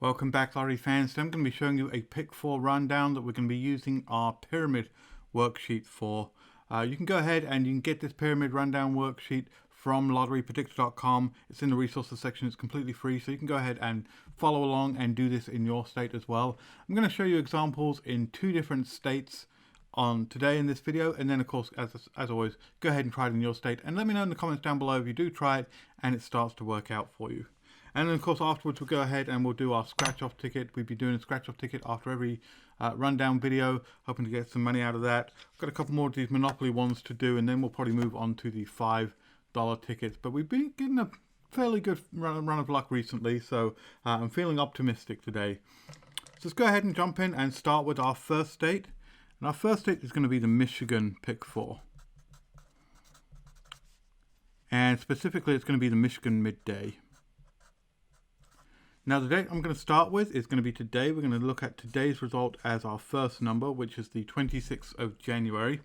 Welcome back, lottery fans. Today I'm going to be showing you a pick 4 rundown that we're going to be using our pyramid worksheet for. You can go ahead and you can get this pyramid rundown worksheet from lotterypredictor.com. It's in the resources section. It's completely free, so you can go ahead and follow along and do this in your state as well. I'm going to show you examples in 2 different states on today in this video, and then of course, as always, go ahead and try it in your state and let me know in the comments down below if you do try it and it starts to work out for you. And then of course afterwards we'll go ahead and we'll do our scratch off ticket. We'll be doing a scratch off ticket after every rundown video, hoping to get some money out of that. I've got a couple more of these Monopoly ones to do, and then we'll probably move on to the $5 tickets. But we've been getting a fairly good run of luck recently, so I'm feeling optimistic today. So let's go ahead and jump in and start with our first state. And our first state is going to be the Michigan pick 4. And specifically it's going to be the Michigan midday. Now the date I'm going to start with is going to be today. We're going to look at today's result as our first number, which is the 26th of January.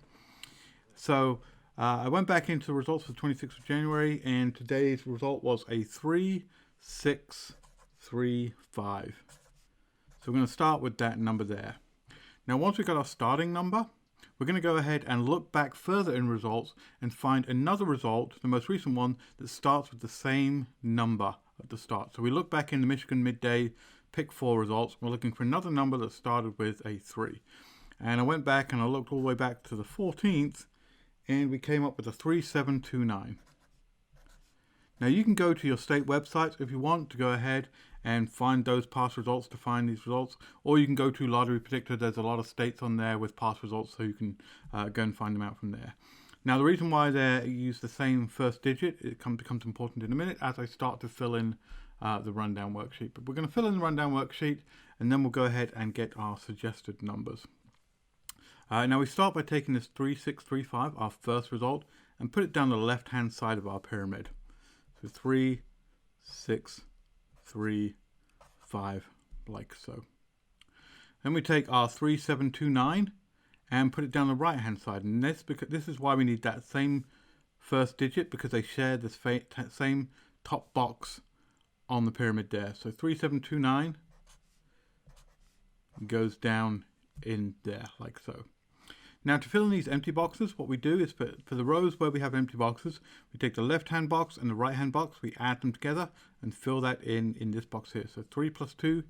So I went back into the results for the 26th of January, and today's result was a 3, 6, 3, 5. So we're going to start with that number there. Now once we've got our starting number, we're going to go ahead and look back further in results and find another result, the most recent one, that starts with the same number at the start. So we look back in the Michigan midday pick 4 results. We're looking for another number that started with a 3. And I went back and I looked all the way back to the 14th, and we came up with a 3729. Now you can go to your state websites if you want to go ahead and find those past results to find these results, or you can go to Lottery Predictor. There's a lot of states on there with past results, so you can go and find them out from there. Now the reason why they use the same first digit, it becomes important in a minute as I start to fill in the rundown worksheet. But we're going to fill in the rundown worksheet, and then we'll go ahead and get our suggested numbers. Now we start by taking this 3635, our first result, and put it down the left hand side of our pyramid. So 3, 6, 3, 5, like so. Then we take our 3729 and put it down the right hand side, and this is why we need that same first digit, because they share the same top box on the pyramid there. So 3729 goes down in there like so. Now to fill in these empty boxes, what we do is for the rows where we have empty boxes, we take the left hand box and the right hand box, we add them together and fill that in this box here. So 3 plus 2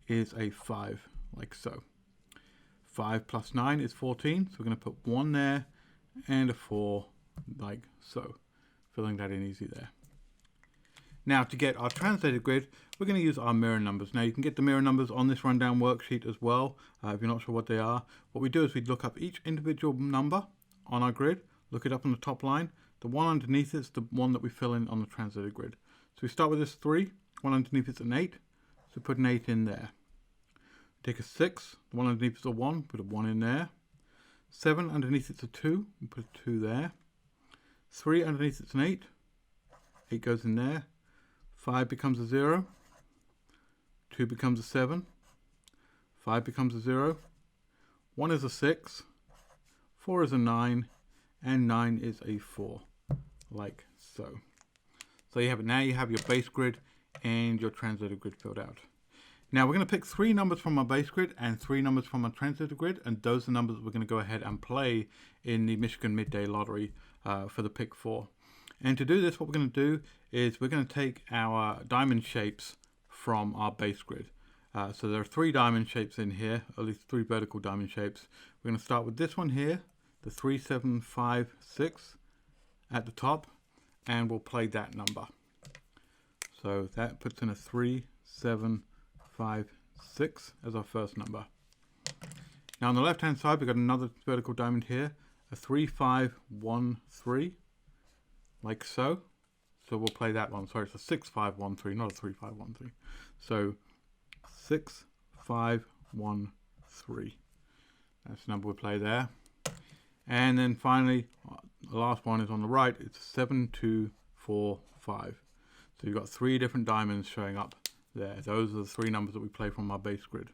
is a 5, like so. 5 plus 9 is 14, so we're going to put 1 there and a 4, like so. Filling that in easy there. Now to get our translated grid, we're going to use our mirror numbers. Now you can get the mirror numbers on this rundown worksheet as well, if you're not sure what they are. What we do is we look up each individual number on our grid, look it up on the top line. The one underneath it is the one that we fill in on the translated grid. So we start with this 3, one underneath it's an 8, so put an 8 in there. Take a 6, the one underneath is a 1, put a 1 in there. 7, underneath it's a 2, we put a 2 there. 3, underneath it's an 8, 8 goes in there. 5 becomes a 0, 2 becomes a 7, 5 becomes a 0, 1 is a 6, 4 is a 9, and 9 is a 4, like so. So you have it. Now you have your base grid and your translated grid filled out. Now we're going to pick 3 numbers from our base grid and 3 numbers from our translated grid, and those are the numbers that we're going to go ahead and play in the Michigan Midday Lottery for the pick 4. And to do this, what we're going to do is we're going to take our diamond shapes from our base grid. So there are 3 diamond shapes in here, at least 3 vertical diamond shapes. We're going to start with this one here, the 3, 7, 5, 6 at the top, and we'll play that number. So that puts in a 3, 7, 5, 6 as our first number. Now on the left hand side we've got another vertical diamond here, a 3, 5, 1, 3, like so. So we'll play that one. Sorry, it's a 6, 5, 1, 3, not a 3, 5, 1, 3. So 6, 5, 1, 3. That's the number we play there. And then finally, the last one is on the right. It's 7, 2, 4, 5. So you've got 3 different diamonds showing up there. Those are the 3 numbers that we play from our base grid.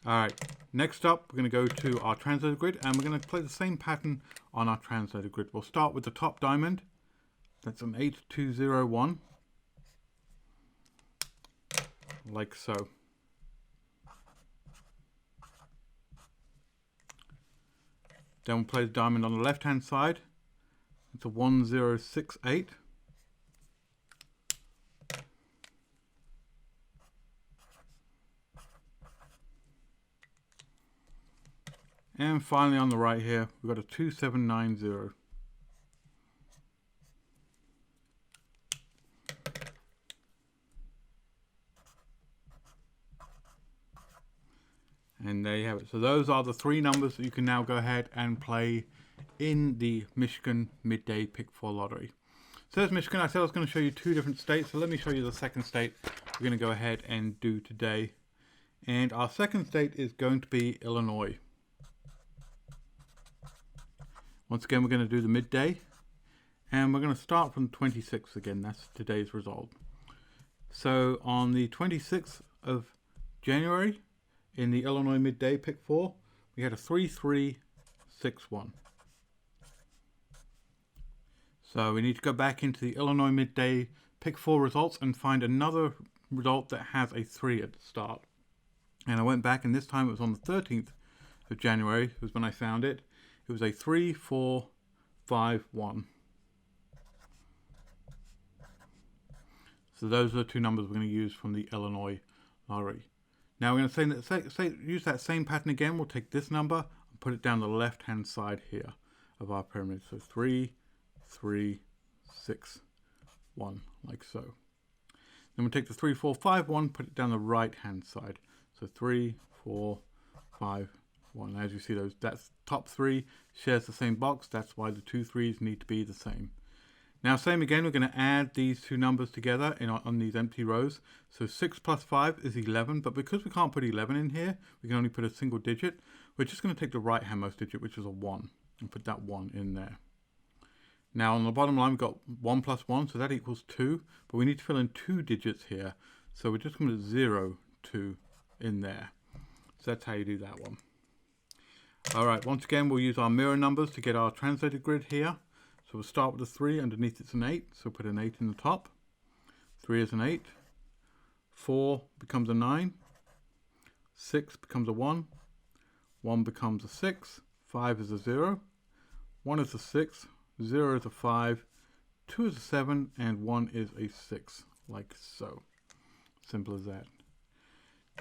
Alright, next up we're going to go to our translated grid, and we're going to play the same pattern on our translated grid. We'll start with the top diamond, That's an 8201, like so. Then we'll play the diamond on the left hand side. It's a 1068. And finally on the right here, we've got a 2790. And there you have it. So those are the three numbers that you can now go ahead and play in the Michigan Midday Pick 4 Lottery. So there's Michigan. I said I was going to show you two different states. So let me show you the second state we're going to go ahead and do today. And our second state is going to be Illinois. Once again, we're going to do the midday. And we're going to start from 26th again. That's today's result. So on the 26th of January, in the Illinois Midday Pick 4, we had a 3361. So we need to go back into the Illinois Midday Pick 4 results and find another result that has a 3 at the start. And I went back, and this time it was on the 13th of January, was when I found it. It was a 3451. So those are the two numbers we're going to use from the Illinois lottery. Now we're going to use that same pattern again. We'll take this number and put it down the left hand side here of our pyramid. So 3, 3, 6, 1, like so. Then we'll take the 3, 4, 5, 1, put it down the right hand side. So 3, 4, 5, 1. As you see, that's top 3 shares the same box. That's why the 2 3s need to be the same. Now same again, we're going to add these two numbers together on these empty rows. So 6 plus 5 is 11, but because we can't put 11 in here, we can only put a single digit. We're just going to take the right handmost digit, which is a 1, and put that 1 in there. Now on the bottom line, we've got 1 plus 1, so that equals 2, but we need to fill in 2 digits here. So we're just going to 0, 2 in there. So that's how you do that one. All right, once again, we'll use our mirror numbers to get our translated grid here. So we'll start with a 3, underneath it's an 8, so put an 8 in the top. 3 is an 8. 4 becomes a 9. 6 becomes a 1. 1 becomes a 6. 5 is a 0. 1 is a 6. 0 is a 5. 2 is a 7. And 1 is a 6, like so. Simple as that.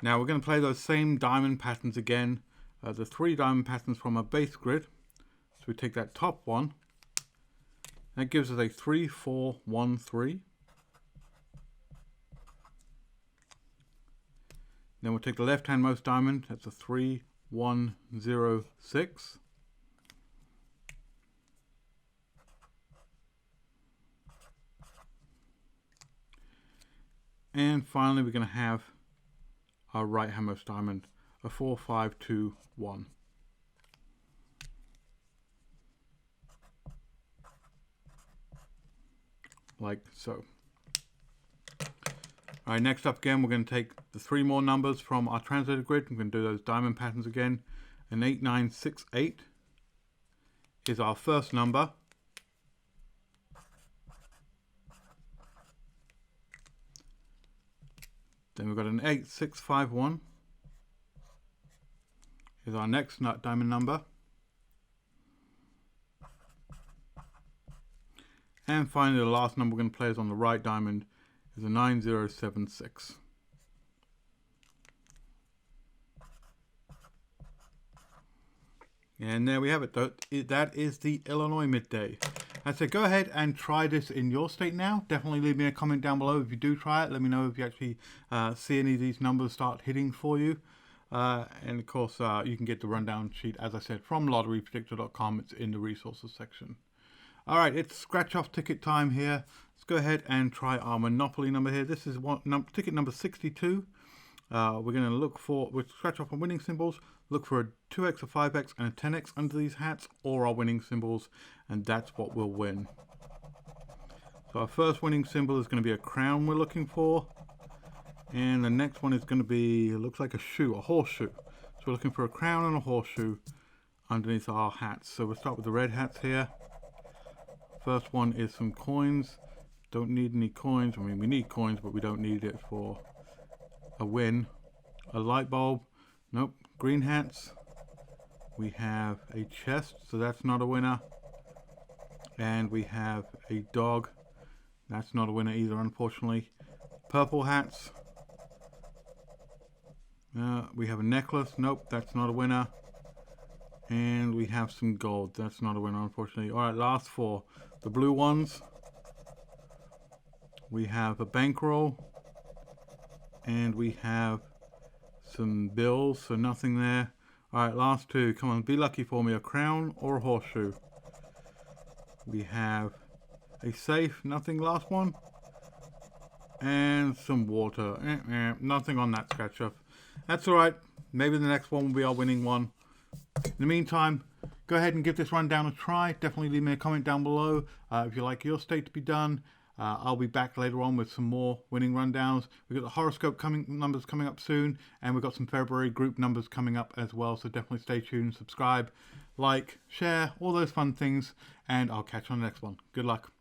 Now we're going to play those same diamond patterns again. The 3 diamond patterns from our base grid. So we take that top one. That gives us a 3, 4, 1, 3. Then we'll take the left-handmost diamond. That's a 3, 1, 0, 6. And finally, we're going to have our right-handmost diamond, a 4, 5, 2, 1. Like so. All right, next up again, we're going to take the 3 more numbers from our translated grid. We're going to do those diamond patterns again. An 8968 is our first number. Then we've got an 8651 is our next diamond number. And finally, the last number we're going to play is on the right diamond is a 9076. And there we have it. That is the Illinois midday. I said go ahead and try this in your state now. Definitely leave me a comment down below if you do try it. Let me know if you actually see any of these numbers start hitting for you. And of course, you can get the rundown sheet, as I said, from lotterypredictor.com. It's in the resources section. All right, it's scratch off ticket time here. Let's go ahead and try our Monopoly number here. This is ticket number 62. We're going to we'll scratch off our winning symbols, look for a 2x, a 5x, and a 10x under these hats, or our winning symbols, and that's what we'll win. So our first winning symbol is going to be a crown we're looking for. And the next one is going to be, it looks like a shoe, a horseshoe. So we're looking for a crown and a horseshoe underneath our hats. So we'll start with the red hats here. First one is some coins. Don't need any coins. I mean, we need coins, but we don't need it for a win. A light bulb. Nope. Green hats. We have a chest, so that's not a winner. And we have a dog. That's not a winner either, unfortunately. Purple hats. We have a necklace. Nope, that's not a winner. And we have some gold. That's not a winner, unfortunately. Alright, last four. The blue ones. We have a bankroll. And we have some bills, so nothing there. Alright, last two. Come on, be lucky for me. A crown or a horseshoe. We have a safe. Nothing, last one. And some water. Nothing on that sketchup. That's alright. Maybe the next one will be our winning one. In the meantime, go ahead and give this rundown a try. Definitely leave me a comment down below if you'd like your state to be done. I'll be back later on with some more winning rundowns. We've got the horoscope numbers coming up soon, and we've got some February group numbers coming up as well. So definitely stay tuned, subscribe, like, share, all those fun things, and I'll catch you on the next one. Good luck.